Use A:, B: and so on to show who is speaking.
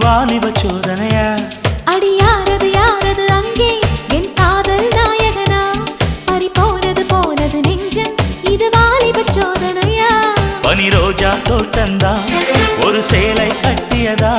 A: வாலிப சோதனையா
B: அடி யாரது யாரது அங்கே என் காதல் நாயகனா பறி போனது நெஞ்சம் இது வாலிப சோதனையா
A: பனி ரோஜா தோட்டந்தா ஒரு சேலை கட்டியதா